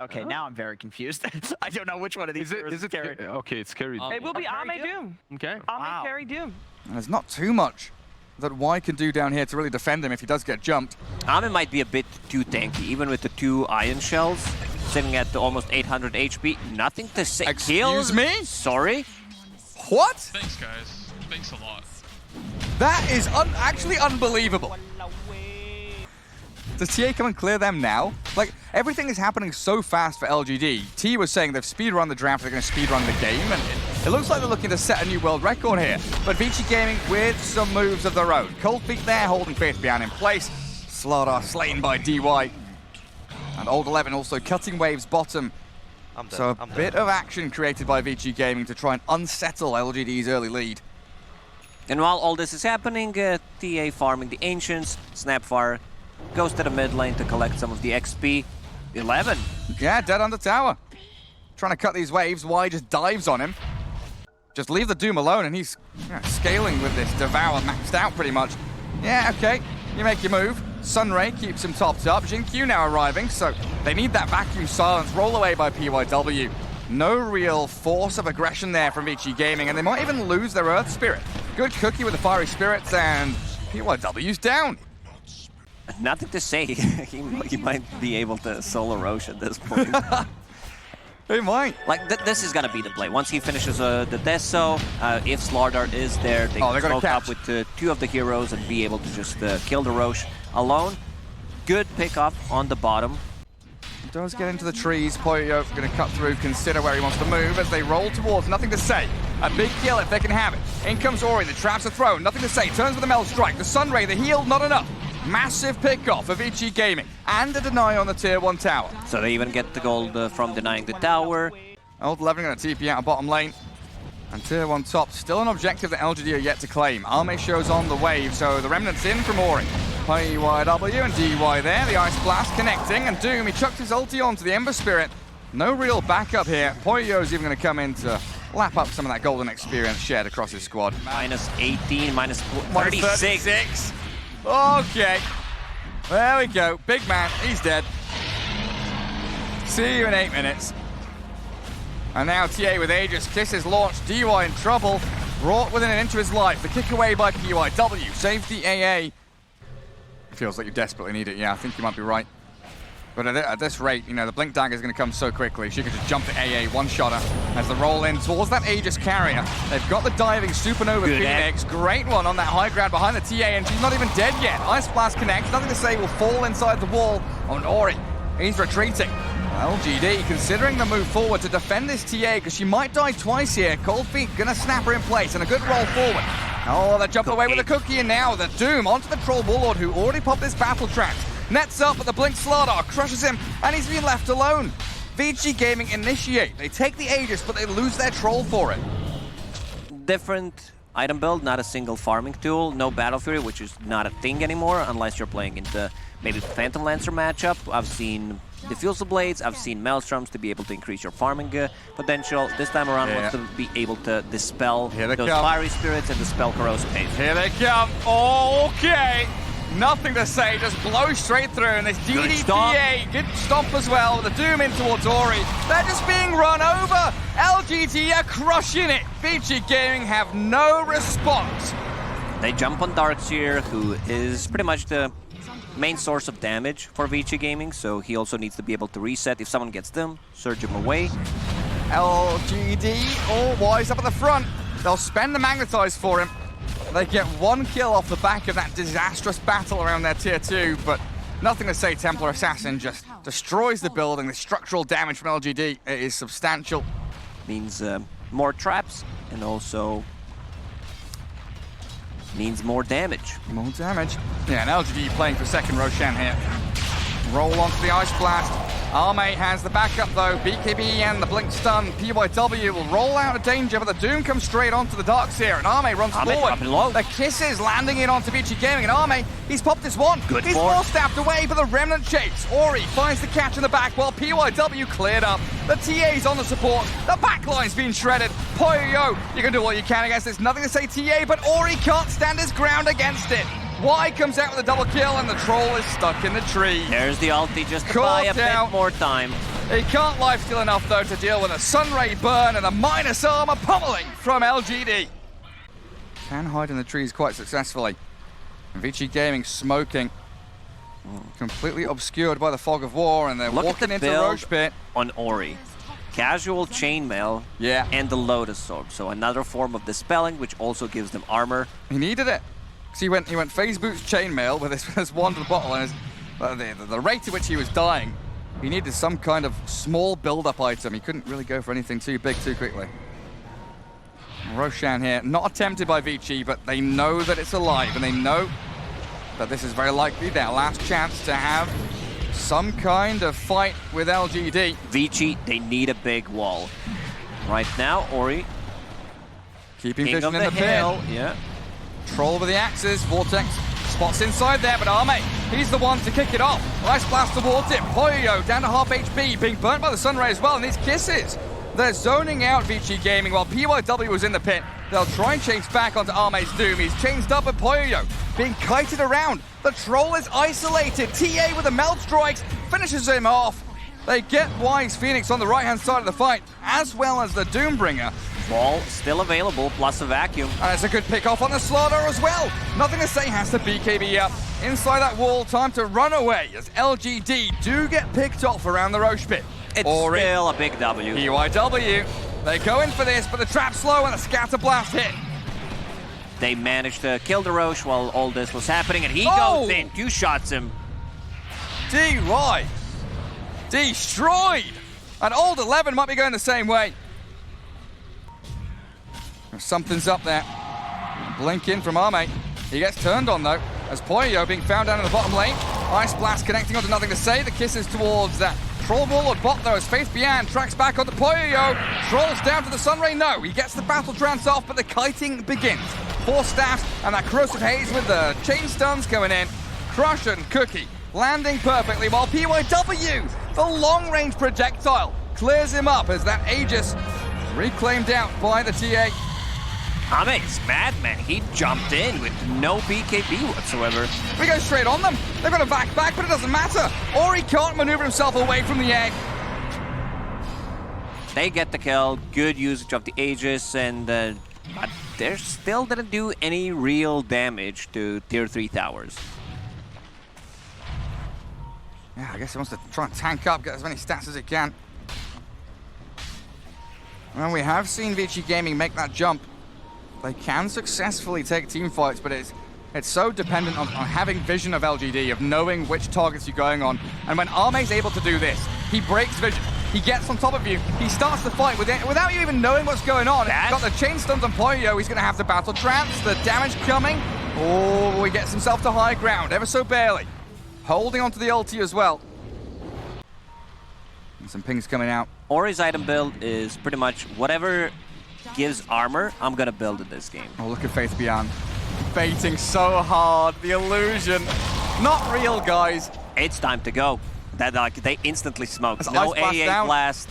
Okay, now I'm very confused. I don't know which one of these is it carried. Okay, it's carried. It will be Ame Doom. Okay. Ame carry Doom. And there's not too much that Y can do down here to really defend him if he does get jumped. Ame might be a bit too tanky, even with the 2 iron shells, sitting at almost 800 HP. Nothing to say. Excuse me? Sorry? What? Thanks, guys. Thanks a lot. That is actually unbelievable. Does TA come and clear them now? Like, everything is happening so fast for LGD. T was saying they've speedrun the draft, they're going to speedrun the game, and it looks like they're looking to set a new world record here. But Vici Gaming with some moves of their own. Cold Feet there, holding Faith Behind in place. Slardar slain by DY. And Old 11 also cutting waves bottom. So a bit of action created by Vici Gaming to try and unsettle LGD's early lead. And while all this is happening, TA farming the Ancients, Snapfire goes to the mid lane to collect some of the XP. 11. Yeah, dead on the tower. Trying to cut these waves, Y just dives on him. Just leave the Doom alone and he's scaling with this Devour maxed out pretty much. Yeah, okay, you make your move. Sunray keeps him topped up. Jinkyu now arriving, so they need that vacuum silence. Roll away by PYW. No real force of aggression there from Vici Gaming, and they might even lose their Earth Spirit. Good cookie with the Fiery Spirits, and PYW's down. Nothing to say. he might be able to solo Roche at this point. He might. Like, this is gonna be the play. Once he finishes the Deso, if Slardar is there, they can smoke up with 2 of the heroes and be able to just kill the Roche alone. Good pick up on the bottom. Does get into the trees. Poyo going to cut through, consider where he wants to move as they roll towards. Nothing to say. A big kill if they can have it. In comes Ori, the traps are thrown. Nothing to say. Turns with the Meld Strike. The Sunray, the heal, not enough. Massive pick-off of Vici Gaming. And a deny on the Tier 1 tower. So they even get the gold from denying the tower. Old 11 going to TP out of bottom lane. And Tier 1 top, still an objective that LGD are yet to claim. Ame shows on the wave, so the remnant's in from Ori. PYW and DY there, the Ice Blast connecting, and Doom, he chucked his ulti onto the Ember Spirit. No real backup here. Poyo's even going to come in to lap up some of that golden experience shared across his squad. Minus 18, minus 36. Okay, there we go. Big man, he's dead. See you in 8 minutes. And now TA with Aegis, kisses launch, DY in trouble. Brought within an inch of his life. The kick away by PYW, saves the AA. Feels like you desperately need it. Yeah, I think you might be right. But at this rate, you know, the Blink Dagger is going to come so quickly. She could just jump the AA, one-shotter as the roll in towards that Aegis carrier. They've got the diving Supernova Phoenix. Great one on that high ground behind the TA, and she's not even dead yet. Ice Blast connects. Nothing to say, will fall inside the wall on Ori. He's retreating. LGD considering the move forward to defend this TA because she might die twice here. Cold Feet going to snap her in place and a good roll forward. Oh, they jump away with a cookie, and now the Doom onto the Troll Warlord who already popped this battle track. Nets up, but the Blink Slardar crushes him, and he's been left alone. Vici Gaming initiate. They take the Aegis, but they lose their Troll for it. Different item build, not a single farming tool. No Battle Fury, which is not a thing anymore, unless you're playing into maybe the Phantom Lancer matchup. I've seen Diffusal Blades, I've seen Maelstroms to be able to increase your farming potential. This time around, wants to be able to dispel those Fiery Spirits and dispel Corrosive Haze. Here they come. Okay. Nothing to say, just blow straight through. And this DDPA, good stomp as well. The Doom in towards Ori. They're just being run over. LGD are crushing it. Vici Gaming have no response. They jump on Darkseer, who is pretty much the main source of damage for Vici Gaming, so he also needs to be able to reset. If someone gets them, surge him away. LGD all wise up at the front. They'll spend the Magnetize for him. They get 1 kill off the back of that disastrous battle around their Tier 2, but nothing to say. Templar Assassin just destroys the building. The structural damage from LGD is substantial. Means more traps, and also means more damage. More damage. Yeah, and LGD playing for second Roshan here. Roll onto the Ice Blast. Ame has the backup though. BKB and the Blink Stun. PYW will roll out of danger, but the Doom comes straight onto the Darkseer, and Ame runs forward. Low. The kisses landing in onto Vici Gaming, and Ame, he's popped his one. Good he's more stabbed away, but the Remnant chase. Ori finds the catch in the back while PYW cleared up. The TA's on the support. The backline's been shredded. Poyo, you can do all you can against this. Nothing to say TA, but Ori can't stand his ground against it. Y comes out with a double kill, and the Troll is stuck in the tree. There's the ulti just to buy a bit more time. He can't lifesteal enough, though, to deal with a Sunray burn and a minus armor pummeling from LGD. Can hide in the trees quite successfully. Vici Gaming smoking. Completely obscured by the fog of war, and they're walking into Roche Pit. On Ori. Casual chainmail and the Lotus Orb. So another form of dispelling, which also gives them armor. He needed it. So he went phase boots chainmail with this wand of the bottle, and the rate at which he was dying, he needed some kind of small build-up item. He couldn't really go for anything too big too quickly. Roshan here, not attempted by Vici, but they know that it's alive, and they know that this is very likely their last chance to have some kind of fight with LGD. Vici, they need a big wall. Right now, Ori. Keeping King vision of in the hill. pit. Yeah. Troll with the axes, Vortex spots inside there, but Arme, he's the one to kick it off. Nice blast towards him. Poyo down to half HP, being burnt by the Sunray as well, and these kisses. They're zoning out Vici Gaming while PYW was in the pit. They'll try and chase back onto Arme's Doom. He's changed up at Poyo, being kited around. The Troll is isolated. TA with the melt strikes finishes him off. They get Wise Phoenix on the right-hand side of the fight, as well as the Doombringer. Wall still available, plus a vacuum. And it's a good pick off on the Slaughter as well. Nothing to say, has to BKB up. Inside that wall, time to run away as LGD do get picked off around the Roche Pit. It's still a big W. PYW. They go in for this, but the trap's slow and a scatter blast hit. They managed to kill the Roche while all this was happening, and he goes in. 2 shots him. D-Rise. Destroyed. And Old 11 might be going the same way. Something's up there. Blink in from Arme. He gets turned on, though, as Poyo being found down in the bottom lane. Ice Blast connecting onto Nothing to Say. The kisses towards that Troll Warlord bot, though, as Faith Bian tracks back onto Poyo. Trolls down to the Sunray. No, he gets the battle trance off, but the kiting begins. 4 staffs, and that Corrosive Haze with the chain stuns going in. Crush and Cookie landing perfectly, while PYW, the long-range projectile, clears him up as that Aegis reclaimed out by the TA. Ame's madman. He jumped in with no BKB whatsoever. We go straight on them. They've got a back, but it doesn't matter. Or he can't maneuver himself away from the egg. They get the kill. Good usage of the Aegis, and but they still didn't do any real damage to tier 3 towers. Yeah, I guess he wants to try and tank up, get as many stats as he can. Well, we have seen Vici Gaming make that jump. They can successfully take team fights, but it's so dependent on having vision of LGD, of knowing which targets you're going on. And when Arme's able to do this, he breaks vision. He gets on top of you. He starts the fight without you even knowing what's going on. He's got the chain stuns on Poyo. He's going to have the battle trance. The damage coming. Oh, he gets himself to high ground, ever so barely. Holding onto the ulti as well. And some pings coming out. Ori's item build is pretty much whatever gives armor, I'm gonna build in this game. Oh, look at Faith Beyond. Baiting so hard. The illusion. Not real, guys. It's time to go. They instantly smoke. As No Ice Blast AA down. blast.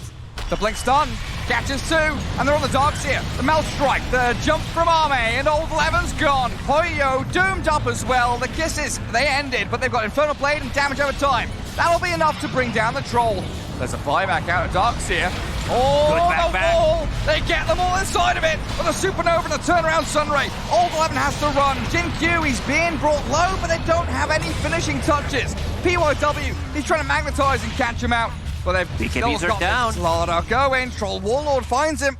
The blink stun. Catches 2. And they're on the dogs here. The melt strike. The jump from Arme. And Old 11's gone. Poyo doomed up as well. The kisses, they ended. But they've got Infernal Blade and damage over time. That'll be enough to bring down the Troll. There's a buyback out of Darks here. Oh, the wall! They get them all inside of it! With a Supernova and a turnaround Sunray. Old 11 has to run. Jin Q, he's being brought low, but they don't have any finishing touches. PYW, he's trying to magnetize and catch him out. But they've BKBs still are got down. Slaughter going. Troll Warlord finds him.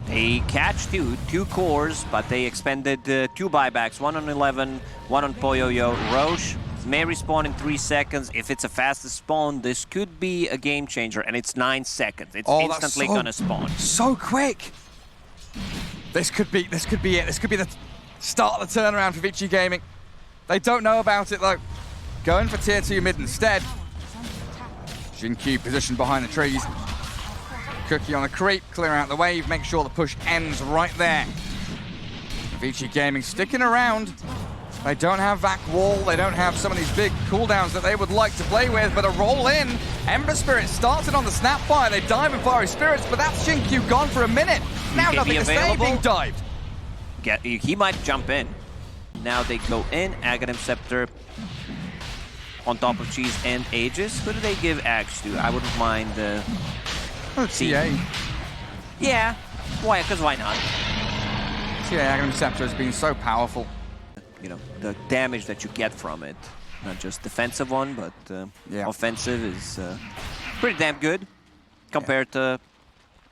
They catch two cores, but they expended 2 buybacks. 1 on 11, 1 on Poyo-Yo. Roche may respawn in 3 seconds. If it's a fastest spawn, this could be a game changer, and it's 9 seconds. It's instantly gonna spawn. So quick. This could be it. This could be the start of the turnaround for Vici Gaming. They don't know about it though. Going for tier 2 mid instead. Jin Q positioned behind the trees. Cookie on a creep, clear out the wave, make sure the push ends right there. Vici Gaming sticking around. They don't have Vac Wall, they don't have some of these big cooldowns that they would like to play with, but a roll in. Ember Spirit started on the Snapfire, they dive in Fiery Spirits, but that's Jin Q gone for a minute. Now Nothing to Say being dived. He might jump in. Now they go in, Aghanim Scepter on top of Cheese and Aegis. Who do they give Axe to? I wouldn't mind TA. Yeah, why? Because why not? TA Aghanim Scepter has been so powerful. You know, the damage that you get from it. Not just defensive one, but offensive is pretty damn good compared to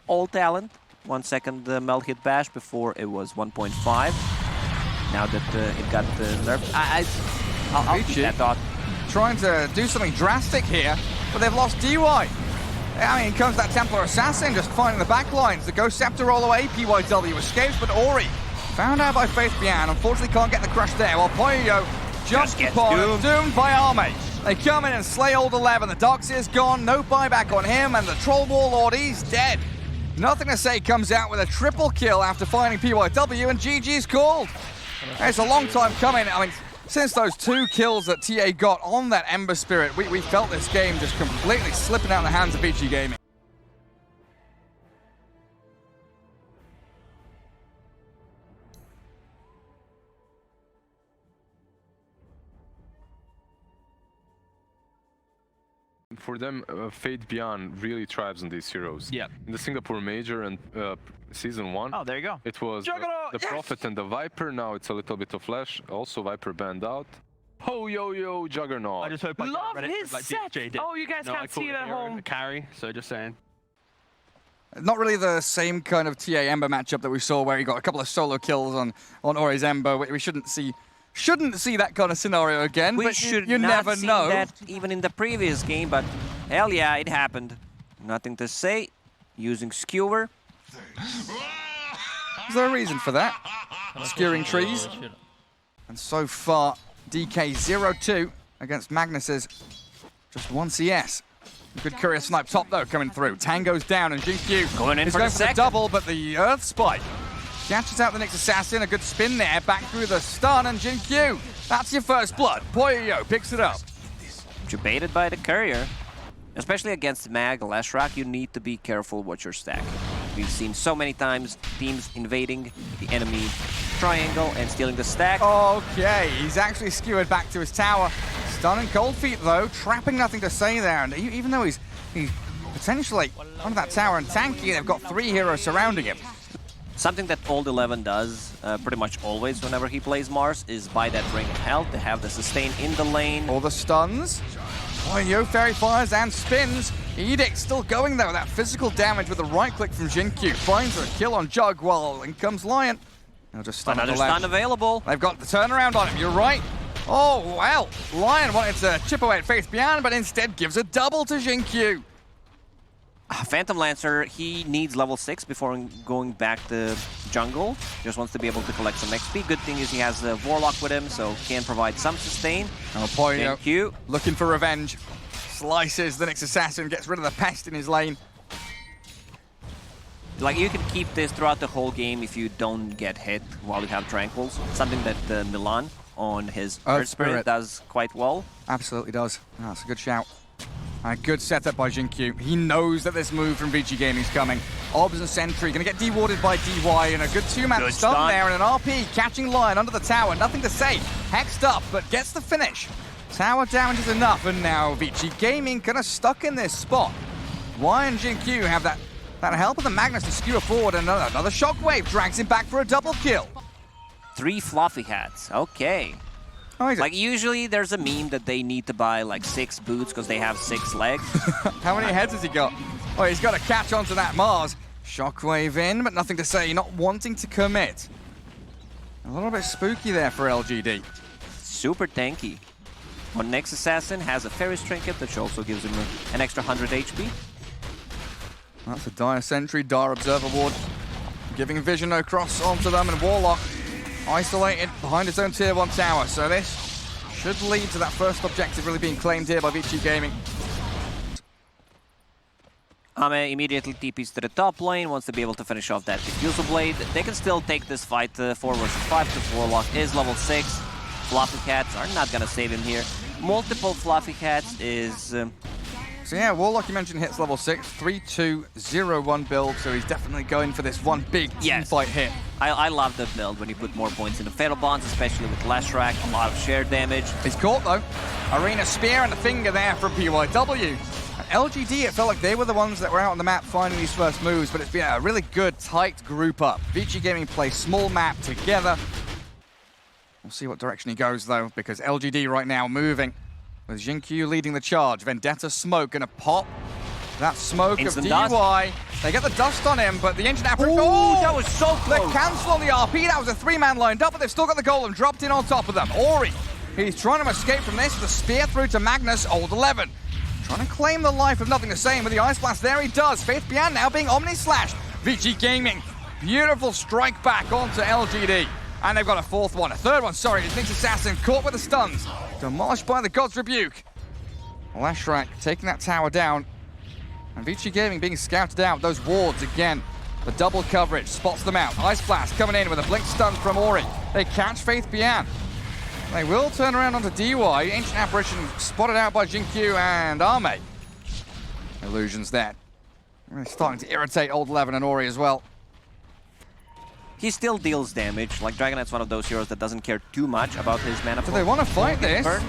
old talent. 1 second melt hit bash before it was 1.5. Now that it got nerfed, I'll keep that thought. Trying to do something drastic here, but they've lost DY. I mean, comes that Templar Assassin just finding the back lines. The Ghost Scepter roll away, PYW escapes, but Ori found out by Faith Bian. Unfortunately can't get the crush there, while Poyo jumps upon him, doomed by Arme. They come in and slay Old 11. The Darkseer's gone, no buyback on him, and the Troll Warlord, he's dead. Nothing to say comes out with a triple kill after finding PYW, and GG's called. It's a long time coming. I mean, since those 2 kills that TA got on that Ember Spirit, we felt this game just completely slipping out of the hands of Vici Gaming. For them, Fate Beyond really thrives on these heroes. Yeah. In the Singapore Major and Season 1, Oh, there you go. it was the Prophet and the Viper. Now it's a little bit of Flash. Also Viper banned out. Ho yo yo Juggernaut. I just hope I Love read it his like set. DJ did. Oh, you guys can't see it at home. Carry, so just saying. Not really the same kind of TA Ember matchup that we saw where he got a couple of solo kills on Ori's Ember. We shouldn't see that kind of scenario again, We but should you not never see know. that even in the previous game, but hell yeah, it happened. Nothing to say. Using Skewer. Is there a reason for that? Skewering trees. And so far, DK 0-2 against Magnus's just 1 CS. Good courier snipe top though coming through. Tango's down and Jinkyu Going in is for going the for the second. double, but the Earth Spike catches out the next assassin. A good spin there, back through the stun, and Jinkyu. That's your first blood. Poyo picks it up. Debated by the courier. Especially against Mag, Leshrac, you need to be careful what you're stacking. We've seen so many times teams invading the enemy triangle and stealing the stack. Okay, he's actually skewered back to his tower. Stunning Cold Feet though, trapping nothing to say there. And even though he's potentially under that tower and tanky, they've got 3 heroes surrounding him. Something that Old 11 does pretty much always whenever he plays Mars is buy that Ring of Health to have the sustain in the lane. All the stuns. Yo Fairy fires and spins. Edict still going though, that physical damage with a right click from Jinkyu. Finds a kill on Jug while in comes Lion. He'll just stun Another on the left. stun available. They've got the turnaround on him, you're right. Oh, well, Lion wanted to chip away at Faith Beyond, but instead gives a double to Jinkyu. Phantom Lancer, he needs level 6 before going back to jungle. Just wants to be able to collect some XP. Good thing is he has the Warlock with him, so can provide some sustain. Oh, Poyo Thank you. looking for revenge. Slices the next assassin, gets rid of the pest in his lane. Like, you can keep this throughout the whole game if you don't get hit while you have Tranquils. Something that Milan on his Earth Spirit does quite well. Absolutely does. Oh, that's a good shout. A good setup by Jinkyu. He knows that this move from Vici Gaming is coming. Obs and Sentry going to get dewarded by DY, and a good 2-man Good stun stun. there, and an RP catching Lion under the tower. Nothing to say. Hexed up, but gets the finish. Tower damage is enough, and now Vici Gaming kind of stuck in this spot. Y and Jinkyu have that help of the Magnus to skewer forward, and another shockwave drags him back for a double kill. 3 fluffy hats. Okay. Oh, he's Like, usually there's a meme that they need to buy like 6 boots because they have 6 legs. How many heads has he got? Oh, he's got to catch onto that Mars. Shockwave in, but nothing to say, not wanting to commit. A little bit spooky there for LGD. Super tanky. One next assassin has a Ferris Trinket, which also gives him an extra 100 HP. That's a Dire Sentry, Dire Observer Ward. Giving vision across onto them, and Warlock isolated behind his own tier 1 tower. So this should lead to that first objective really being claimed here by Vici Gaming. Ame immediately TPs to the top lane, wants to be able to finish off that Diffusal Blade. They can still take this fight 4 versus 5. The Warlock is level 6. Fluffy Cats are not gonna save him here. Multiple Fluffy Cats is So yeah, Warlock, you mentioned, hits level 6, 3-2-0-1 build, so he's definitely going for this one big team fight hit. I love the build when you put more points into Fatal Bonds, especially with Leshrac, a lot of shared damage. He's caught though. Arena Spear and the finger there from PYW. And LGD, it felt like they were the ones that were out on the map finding these first moves, but it's been a really good, tight group up. Vici Gaming play small map together. We'll see what direction he goes though, because LGD right now moving. With Jinkyu leading the charge. Vendetta smoke gonna pop. That smoke Instant of dust. DY. They get the dust on him, but the engine apparition. Ooh, that was so The close. cancel on the RP. That was a 3-man lined up, but they've still got the golem dropped in on top of them. Ori, he's trying to escape from this. The spear through to Magnus. Old 11. Trying to claim the life of Nothing to Say with the Ice Blast. There he does. Faith Bian now being Omni-Slashed. Vici Gaming. Beautiful strike back onto LGD. And they've got a fourth one. A third one, sorry. It's Nick's Assassin caught with the stuns. Demolished by the God's Rebuke. Leshrac taking that tower down. And Vici Gaming being scouted out. Those wards again. The double coverage spots them out. Ice Blast coming in with a blink stun from Ori. They catch Faith Bian. They will turn around onto DY. Ancient Apparition spotted out by Jinkyu and Arme. Illusions there. Really starting to irritate Old 11 and Ori as well. He still deals damage. Like, Dragon Knight's one of those heroes that doesn't care too much about his mana. Do they want to fight this? Burn.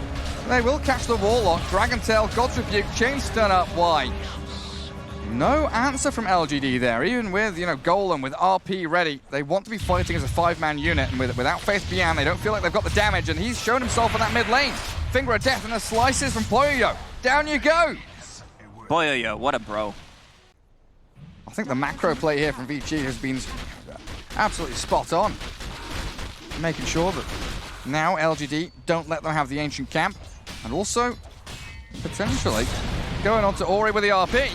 They will catch the Warlock. Dragon Tail, God's Rebuke, Chain Stun up. Why? No answer from LGD there. Even with, Golem, with RP ready, they want to be fighting as a 5-man unit. And without Faith Bian, they don't feel like they've got the damage. And he's shown himself in that mid lane. Finger of Death and the slices from Poyoyo. Down you go. Poyoyo, what a bro. I think the macro play here from Vici has been absolutely spot on. Making sure that now LGD don't let them have the ancient camp. And also, potentially, going on to Ori with the RP.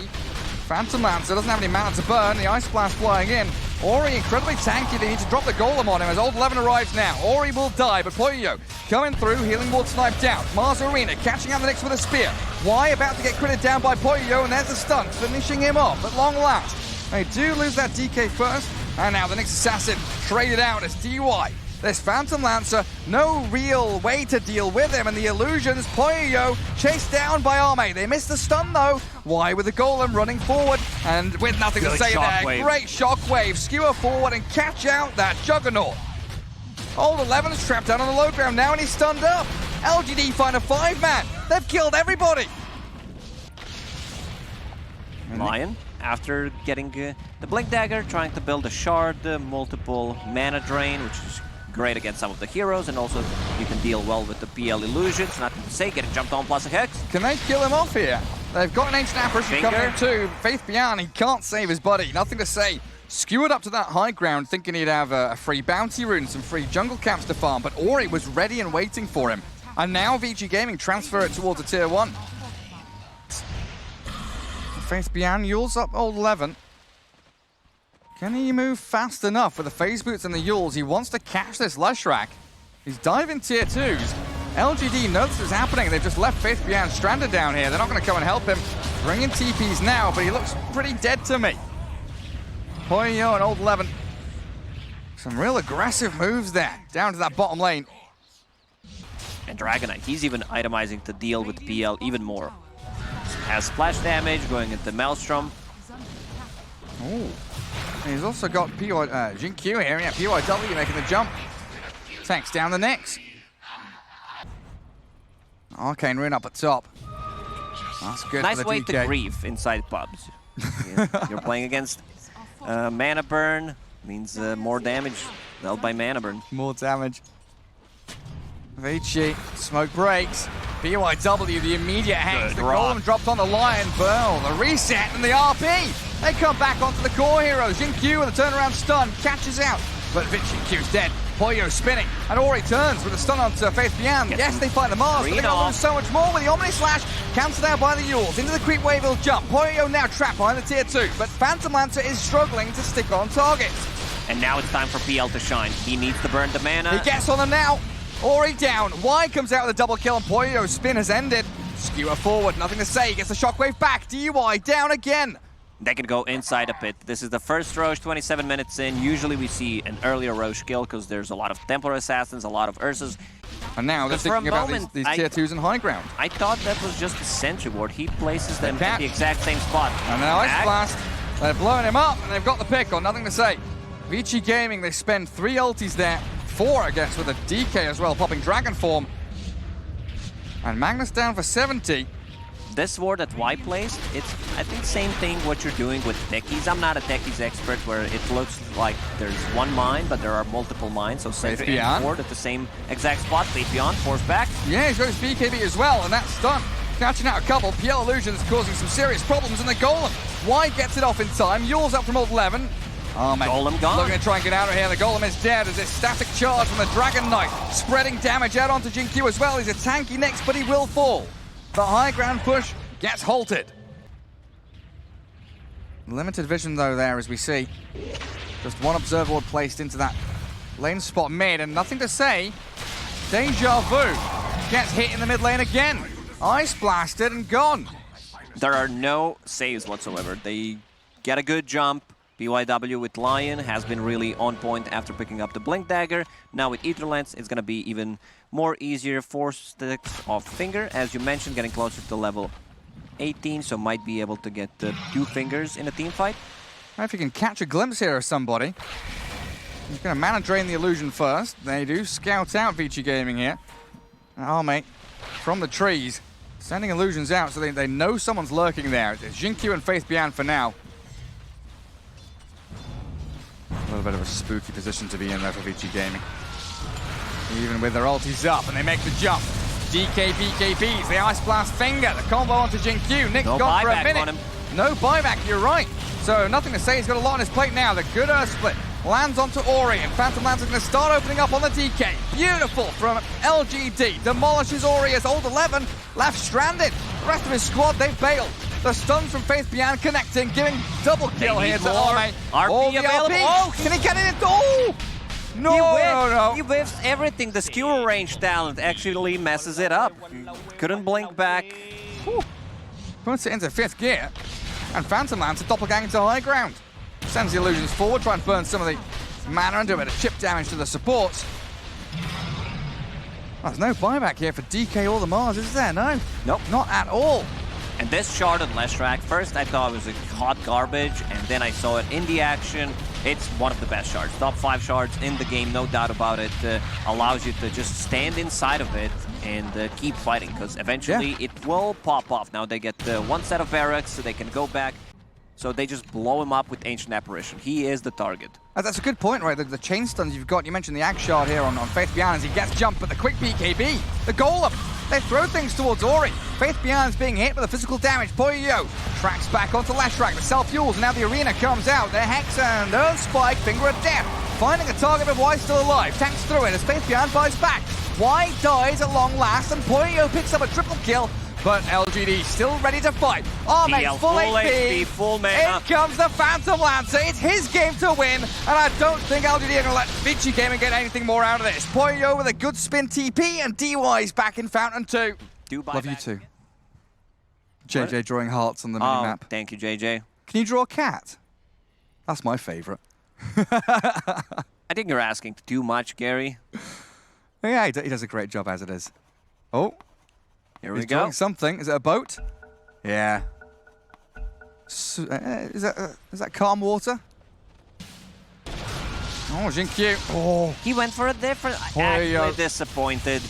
Phantom Lancer doesn't have any mana to burn. The Ice Blast flying in. Ori incredibly tanky. They need to drop the Golem on him as Old 11 arrives now. Ori will die, but Poyoyo coming through. Healing Ward sniped down. Mars Arena catching out the Nyx with a spear. Y about to get critted down by Poyoyo, and there's the stun, finishing him off at long last. They do lose that DK first, and now the Nyx Assassin traded out as DY. There's Phantom Lancer, no real way to deal with him, and the illusions, Poyoyo chased down by Arme. They missed the stun though. Why with the Golem running forward, and with nothing to Good say there. shockwave. Great shockwave, skewer forward and catch out that Juggernaut. Old 11's trapped down on the low ground now, and he's stunned up. LGD find a 5-man. They've killed everybody. Lion, after getting the Blink Dagger, trying to build a shard, multiple mana drain, which is great against some of the heroes, and also you can deal well with the PL illusions. Nothing to say, getting jumped on plus a Hex. Can they kill him off here? They've got an Ancient Apparition coming in too. Faith Bian, he can't save his buddy. Nothing to say. Skewered up to that high ground, thinking he'd have a free bounty rune, some free jungle camps to farm, but Ori was ready and waiting for him. And now Vici Gaming transfer it towards a tier 1. Faith Bian yules up Old 11. Can he move fast enough with the phase boots and the yules? He wants to catch this Leshrac. He's diving tier 2s. LGD knows this is happening. They've just left Faith Bian stranded down here. They're not going to come and help him. Bringing TPs now, but he looks pretty dead to me. Poyoyo and Old 11. Some real aggressive moves there. Down to that bottom lane. And Dragon Knight, he's even itemizing to deal with PL even more. Has splash damage going into Maelstrom. Oh. He's also got Jinkyu here. Yeah, PYW making the jump. Tanks down the Nyx. Arcane Rune up at top. That's good Nice for the way DK. to grief inside pubs. You're playing against mana burn, means more damage dealt by mana burn. More damage. Vici, smoke breaks. PYW, the immediate hangs. The Golem dropped on the Lion. Burl, the reset and the RP. They come back onto the core heroes. Jinkyu with a turnaround stun, catches out. But Jinkyu's dead. Poyo spinning, and Ori turns with a stun onto Faith Bian. Yes, they find the Mars, but they're going to lose so much more with the Omni Slash. Cancelled out by the Yules. Into the creep wave he'll jump. Poyo now trapped behind the tier 2, but Phantom Lancer is struggling to stick on targets. And now it's time for PL to shine. He needs to burn the mana. He gets on them now. Ori down. Y comes out with a double kill, and Poyo's spin has ended. Skewer forward, nothing to say. He gets the shockwave back. DY down again. They can go inside a pit. This is the first Roche, 27 minutes in. Usually we see an earlier Roche kill because there's a lot of Templar Assassins, a lot of Ursas. And now they're But for a thinking about moment, these tier 2s and high ground. I thought that was just a sentry ward. He places them They in can't. the exact same spot. And now Ice Back. Blast, they're blowing him up, and they've got the pick on, nothing to say. Vici Gaming, they spend 3 ultis there, 4 I guess with a DK as well, popping Dragon Form. And Magnus down for 70. This ward that Y plays, it's, I think, same thing what you're doing with techies. I'm not a techies expert where it looks like there's one mine, but there are multiple mines. So sentry and Beyond. ward at the same exact spot. Faith Beyond, force back. Yeah, he's got his BKB as well, and that's done. Catching out a couple, PL Illusion's causing some serious problems in the Golem. Y gets it off in time, Yule's up from ult 11. Oh, mate. Golem gone. Looking to try and get out of here. The Golem is dead as this static charge from the Dragon Knight, spreading damage out onto Jin-Q as well. He's a tanky next, but he will fall. The high ground push gets halted. Limited vision though there as we see. Just one observer ward placed into that lane spot mid, and nothing to say. Deja Vu gets hit in the mid lane again. Ice blasted and gone. There are no saves whatsoever. They get a good jump. BYW with Lion has been really on point after picking up the Blink Dagger. Now with Etherlance, it's going to be even more easier. 4 sticks of Finger, as you mentioned, getting closer to level 18, so might be able to get 2 fingers in a team fight. If you can catch a glimpse here of somebody. He's going to mana drain the illusion first. They do scout out Vici Gaming here. Oh, mate, from the trees, sending illusions out so they know someone's lurking there. It's Jin-Q and Faith Beyond for now. A little bit of a spooky position to be in there for Vici Gaming. Even with their ultis up, and they make the jump. DK BKBs, the Ice Blast Finger, the combo onto Jin-Q. Nick's No gone for a buyback minute. on him. No buyback, you're right. So nothing to say, he's got a lot on his plate now. The good Earth split lands onto Ori, and Phantom Lance is going to start opening up on the DK. Beautiful from LGD. Demolishes Ori as old 11 left stranded. The rest of his squad, they've bailed. The stuns from Faith Beyond connecting, giving double kill They here need to more. Arme. RP Oh, the available. RP. Oh, Can he get it into? Oh! No, He whiffs everything. The skewer range talent actually messes it up. Couldn't blink back. Puts it into 5th gear. And Phantom Lance a doppelganger to high ground. Sends the illusions forward, try and burn some of the mana and do a bit of chip damage to the supports. Well, there's no buyback here for DK or the Mars, is there? No. Nope. Not at all. And this shard on Leshrac, first I thought it was a hot garbage, and then I saw it in the action. It's one of the best shards. Top 5 shards in the game, no doubt about it. Allows you to just stand inside of it and keep fighting, because eventually it will pop off. Now they get 1 set of barracks, so they can go back. So they just blow him up with Ancient Apparition. He is the target. That's a good point, right? The chain stuns you've got. You mentioned the Ag Shard here on Faith Beyond as he gets jumped, but the quick BKB, the Golem, they throw things towards Ori. Faith Beyond's being hit with the physical damage. Poyo tracks back onto Leshrac. The self-fuels, and now the arena comes out. The Hex and Earth Spike, Finger of Death, finding a target with Y still alive. Tanks through it as Faith Beyond buys back. Y dies at long last, and Poyo picks up a triple kill. But LGD still ready to fight. Oh, mate, full HP. Full mana. In comes the Phantom Lancer. It's his game to win, and I don't think LGD are going to let Vici Gaming get anything more out of this. Poyo with a good spin TP, and DY's back in Fountain 2. Love you too. JJ What? drawing hearts on the Oh, minimap. thank you, JJ. Can you draw a cat? That's my favorite. I think you're asking too much, Gary. Yeah, he does a great job as it is. Oh. Here He's we go. drawing something. Is it a boat? Yeah. So, is that calm water? Oh, Jin-Q. Oh. He went for a different... Actually disappointed.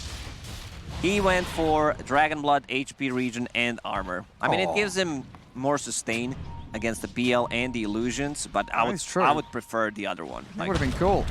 He went for Dragon Blood, HP regen, and armor. I mean, it gives him more sustain against the BL and the illusions, but I would prefer the other one. That would have been cool.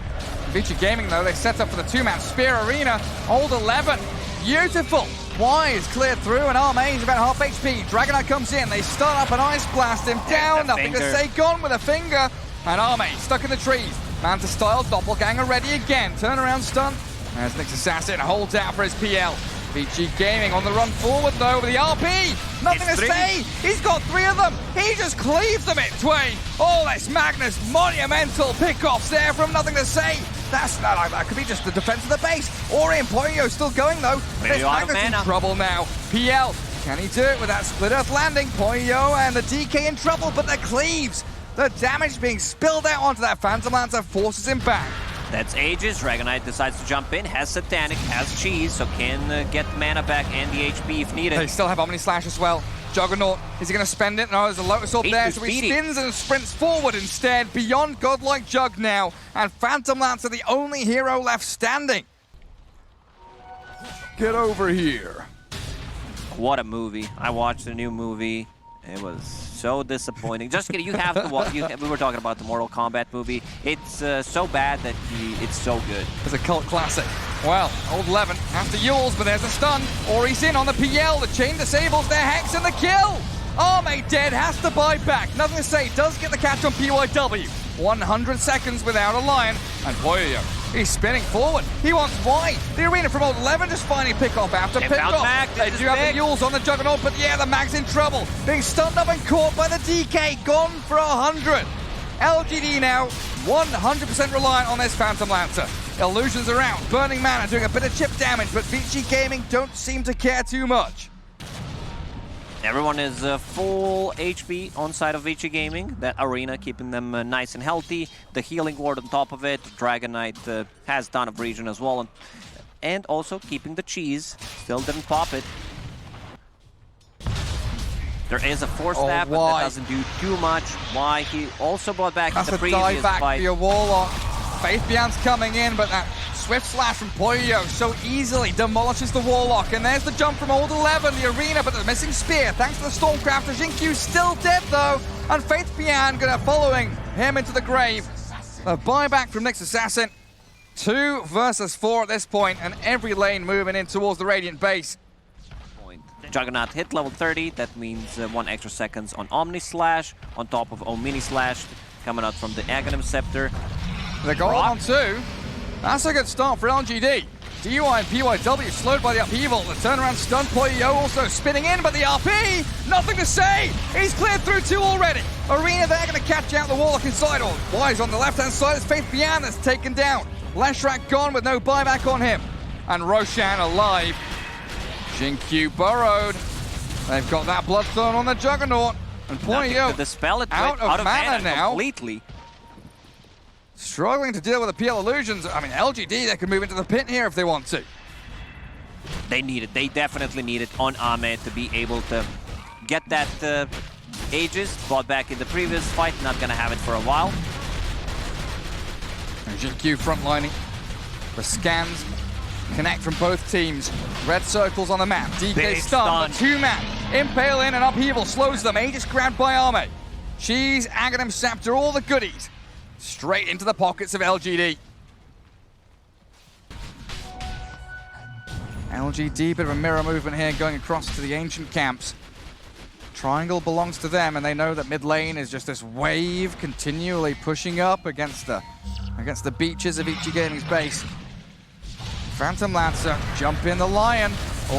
Vici Gaming, though, they set up for the 2-man Spear Arena. Old 11. Beautiful. Y is cleared through, and Arme is about half HP. Dragonite comes in. They start up an Ice Blast him down. Nothing to say. Gone with a finger. And Arme stuck in the trees. Manta style doppelganger ready again. Turnaround stun. As Nick's Assassin holds out for his PL. Vici Gaming on the run forward, though, with the RP. Nothing to say. He's got 3 of them. He just cleaves them in twain. Oh, that's Magnus. Monumental pickoffs there from Nothing to Say. That could be just the defense of the base. Ori and Poyo still going, though. There's Magnus in trouble now. PL, can he do it with that Split Earth landing? Poyo and the DK in trouble, but the cleaves. The damage being spilled out onto that Phantom Lancer forces him back. That's Aegis. Dragon Knight decides to jump in, has Satanic, has Cheese, so can get mana back and the HP if needed. They still have Omni Slash as well. Juggernaut, is he going to spend it? No, there's a Lotus Orb there, so he speedy. spins and sprints forward instead, beyond Godlike Jug now, and Phantom Lancer the only hero left standing. Get over here. What a movie. I watched the new movie. It was so disappointing. Just kidding, you have to watch. We were talking about the Mortal Kombat movie. It's so bad that it's so good. It's a cult classic. Well, old Levin has to Yules, but there's a stun. Or he's in on the PL. The chain disables their Hex and the kill. Arme dead, has to buy back. Nothing to say, does get the catch on PYW. 100 seconds without a Lion. And Poyo, he's spinning forward. He wants wide. The arena from old Levin just finding pick-off after They pick-off. found Mag. They This do is have big. the Yules on the Juggernaut, but yeah, the Mag's in trouble. Being stunned up and caught by the DK. Gone for 100. LGD now 100% reliant on this Phantom Lancer. Illusions are out, burning mana, doing a bit of chip damage, but Vici Gaming don't seem to care too much. Everyone is full HP on side of Vici Gaming. That arena keeping them nice and healthy. The healing ward on top of it. Dragon Knight has ton of regen as well. And also keeping the cheese. Still didn't pop it. There is a force stab, but that doesn't do too much. Why? He also brought back That's the a previous dive back fight. for your Warlock. Faith Beyond's coming in, but that swift slash from Poyo so easily demolishes the Warlock. And there's the jump from old 11, the arena, but the missing spear. Thanks to the Stormcrafter. Jinkyu's still dead though. And Faith Beyond gonna following him into the grave. A buyback from Nyx Assassin. 2 versus 4 at this point, and every lane moving in towards the Radiant base. Juggernaut hit level 30. That means 1 extra seconds on Omni Slash, on top of Omni Slash, coming out from the Aghanim Scepter. The goal on 2. That's a good start for LGD. DUI and PYW slowed by the upheaval. The turnaround stun, Poyo also spinning in, but the RP, nothing to say. He's cleared through 2 already. Arena there going to catch out the Warlock inside. Or Wise on the left-hand side. It's Faith Beyond that's taken down. Leshrac gone with no buyback on him. And Roshan alive. Jinkyu burrowed. They've got that Bloodthorn on the Juggernaut. And Poyo dispel it out of mana now. Completely. Struggling to deal with the PL illusions. I mean, LGD, they can move into the pit here if they want to. They need it. They definitely need it on Ame to be able to get that Aegis. Brought back in the previous fight. Not going to have it for a while. And Jinkyu frontlining. The scans connect from both teams. Red circles on the map. DK Big stun, but stun. 2 man. Impale in and upheaval slows them. Aegis grabbed by Arme. Cheese, Aghanim Scepter, all the goodies. Straight into the pockets of LGD. LGD, bit of a mirror movement here going across to the ancient camps. Triangle belongs to them, and they know that mid lane is just this wave continually pushing up against the beaches of Vici Gaming's base. Phantom Lancer, jump in the Lion.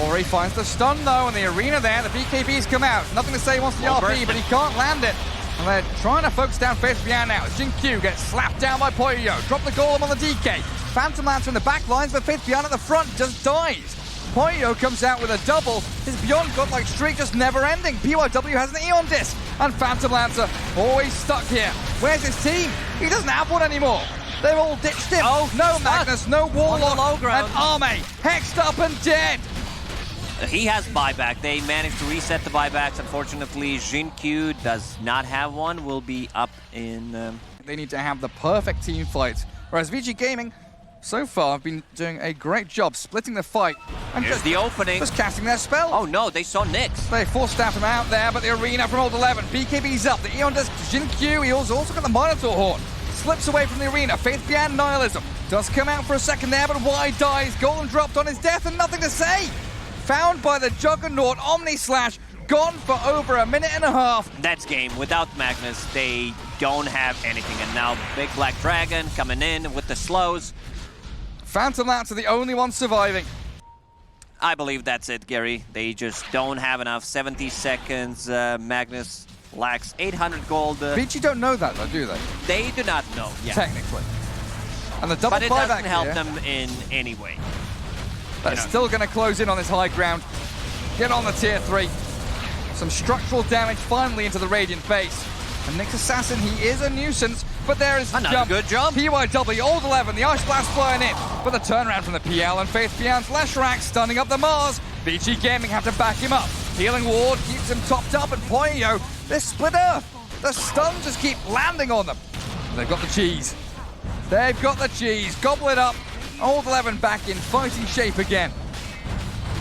Ori finds the stun though, and the arena there, the BKBs come out. Nothing to say, he wants the RP, but he can't land it. And they're trying to focus down Faith Beyond now. Jinkyu gets slapped down by Poyo. Drop the golem on the DK. Phantom Lancer in the back lines, but Faith Beyond at the front just dies. Poyo comes out with a double. His Beyond Godlike streak just never ending. PYW has an Eon disc. And Phantom Lancer always stuck here. Where's his team? He doesn't have one anymore. They've all ditched him. Oh, no stuck. Magnus, no Warlock, low ground. and Arme hexed up and dead. He has buyback. They managed to reset the buybacks. Unfortunately, Jinkyu does not have one. Will be up in... They need to have the perfect team fight. Whereas Vici Gaming, so far, have been doing a great job splitting the fight. And Here's the opening. Just casting their spell. Oh no, they saw Nyx. They force staff him out there, but the arena from old 11. BKB's up. The Eon disc to Jinkyu. He also got the Minotaur Horn. Slips away from the arena. Faith Beyond Nihilism. Does come out for a second there, but Wide dies. Golem dropped on his death and nothing to say. Found by the Juggernaut. Omni Slash. Gone for over a minute and a half. That's game. Without Magnus, they don't have anything. And now Big Black Dragon coming in with the slows. Phantom Lancer, the only one surviving. I believe that's it, Gary. They just don't have enough. 70 seconds. Magnus lacks 800 gold. Vici don't know that though, do they? They do not know yet. Technically. And the double But it buyback doesn't help here, them in any way. That's still going to close in on this high ground. Get on the tier 3. Some structural damage finally into the Radiant base. And Nyx Assassin, he is a nuisance. but there is the Another jump. good jump. PYW, old 11, the Ice Blast flying in, but the turnaround from the PL and Faith Beyond's Leshrac stunning up the Mars. Vici Gaming have to back him up. Healing Ward keeps him topped up, and Poyo, this split earth. The stuns just keep landing on them. They've got the cheese. They've got the cheese. Gobble it up. Old 11 back in fighting shape again.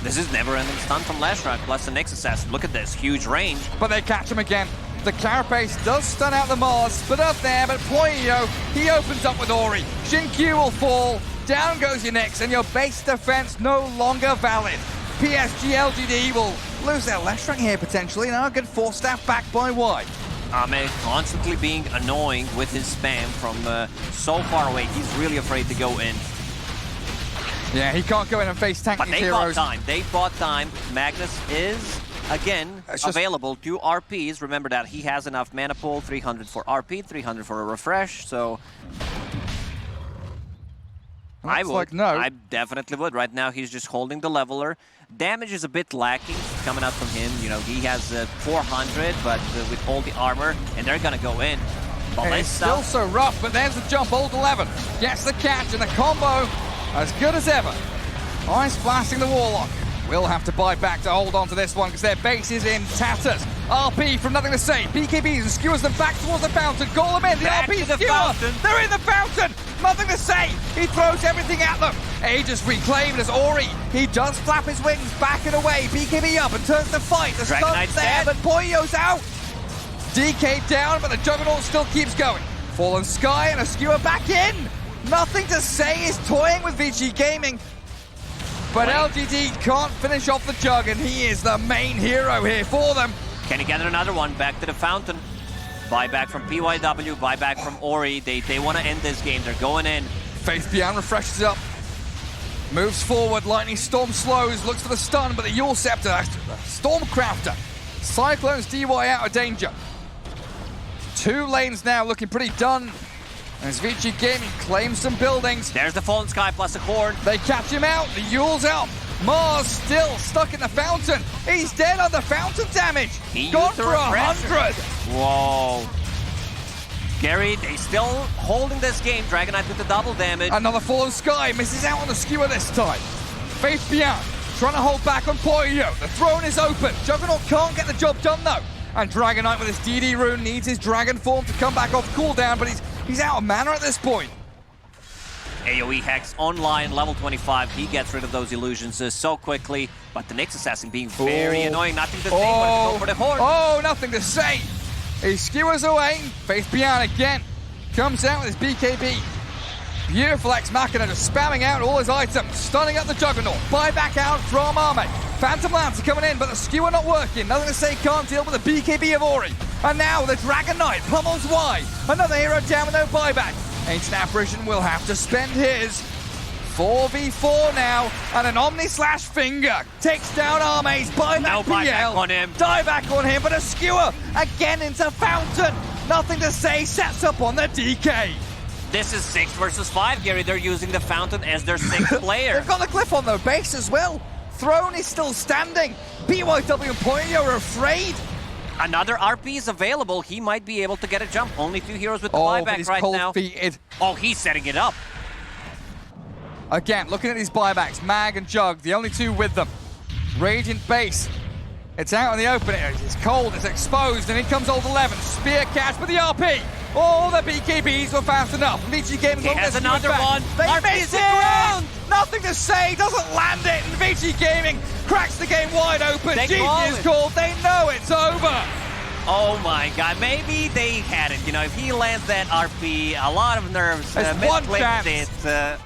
This is never-ending stun from Leshrac, plus the Nyx Assassin. Look at this, huge range. But they catch him again. The Carapace does stun out the Mars, split up there, but Poyo, he opens up with Ori. Shinkyu will fall, down goes your Nyx, and your base defense no longer valid. PSG LGD will lose their Leshrac here potentially. Now a good 4-staff back by Y. Ame constantly being annoying with his spam from so far away. He's really afraid to go in. Yeah, he can't go in and face tank But these they heroes. bought time. They bought time. Magnus is, again, It's just- available to RPs. Remember that he has enough mana pool, 300 for RP, 300 for a refresh, so... I would. like no. I definitely would. Right now, he's just holding the leveler. Damage is a bit lacking coming out from him. You know, he has 400, but with all the armor, and they're gonna go in. And it's still so rough, but there's the jump. Old 11 gets the catch, and the combo as good as ever. Ice blasting the Warlock. Will have to buy back to hold on to this one because their base is in tatters. RP from nothing to say. BKBs and skewers them back towards the fountain. Goal them in. The Back RP to the skewer. fountain. They're in the fountain. Nothing to say. He throws everything at them. Aegis reclaimed as Ori. He does flap his wings back and away. BKB up and turns the fight. The Dragon stun's Knight's there, dead. but Poyo's out. DK down, but the Juggernaut still keeps going. Fallen Sky and a skewer back in. Nothing to say is toying with Vici Gaming. But LGD can't finish off the Jug, and he is the main hero here for them. Can he get another one? Back to the fountain. Buyback from PYW, buyback from Ori. They want to end this game. They're going in. Faith Beyond refreshes up. Moves forward, Lightning Storm slows, looks for the stun, but the Yule Scepter, the Stormcrafter. Cyclones DY out of danger. 2 lanes now looking pretty done. As Vici Gaming claims some buildings. There's the Fallen Sky plus the Cord. They catch him out, the Yule's out. Mars still stuck in the fountain. He's dead on the fountain damage. He Gone used the for refresher. 100. Whoa. Gary, they still holding this game. Dragon Knight with the double damage. Another Fallen Sky, misses out on the skewer this time. Faith Beyond, trying to hold back on Poyo. The throne is open. Juggernaut can't get the job done though. And Dragon Knight with his DD rune needs his dragon form to come back off cooldown, but he's out of mana at this point. AoE Hex online, level 25. He gets rid of those illusions so quickly. But the Nyx Assassin being very annoying. Nothing to say when it's go for the horn. Oh, nothing to say. He skewers away. Faith Beyond again. Comes out with his BKB. Beautiful Ex Machina just spamming out all his items. Stunning up the Juggernaut. Buy back out from Arme. Phantom Lance are coming in, but the skewer not working. Nothing to say, can't deal with the BKB of Ori. And now the Dragon Knight pummels Y. Another hero down with no buyback. Ancient Apparition will have to spend his. 4v4 now, and an Omni Slash Finger takes down Arme's buyback. No buyback on him. Dieback on him, but a skewer again into Fountain. Nothing to say, sets up on the DK. This is 6 versus 5, Gary. They're using the Fountain as their 6th player. They've got the Glyph on their base as well. Throne is still standing. BYW and Poyo are afraid. Another RP is available. He might be able to get a jump. Only 2 heroes with the But buyback he's right now. cold-feeted. Oh, he's setting it up. Again, looking at these buybacks, Mag and Jug, the only 2 with them. Radiant base. It's out in the open. It's cold, it's exposed, and in comes Old 11. Spear catch with the RP. All the BKBs were fast enough. Vici Gaming He has another one. They RP miss is it. around. Nothing to say. Doesn't land it. And Vici Gaming cracks the game wide open. They GG call is it. called. They know it's over. Oh my god, maybe they had it. You know, if he lands that RP, a lot of nerves There's one misclicked chance. it.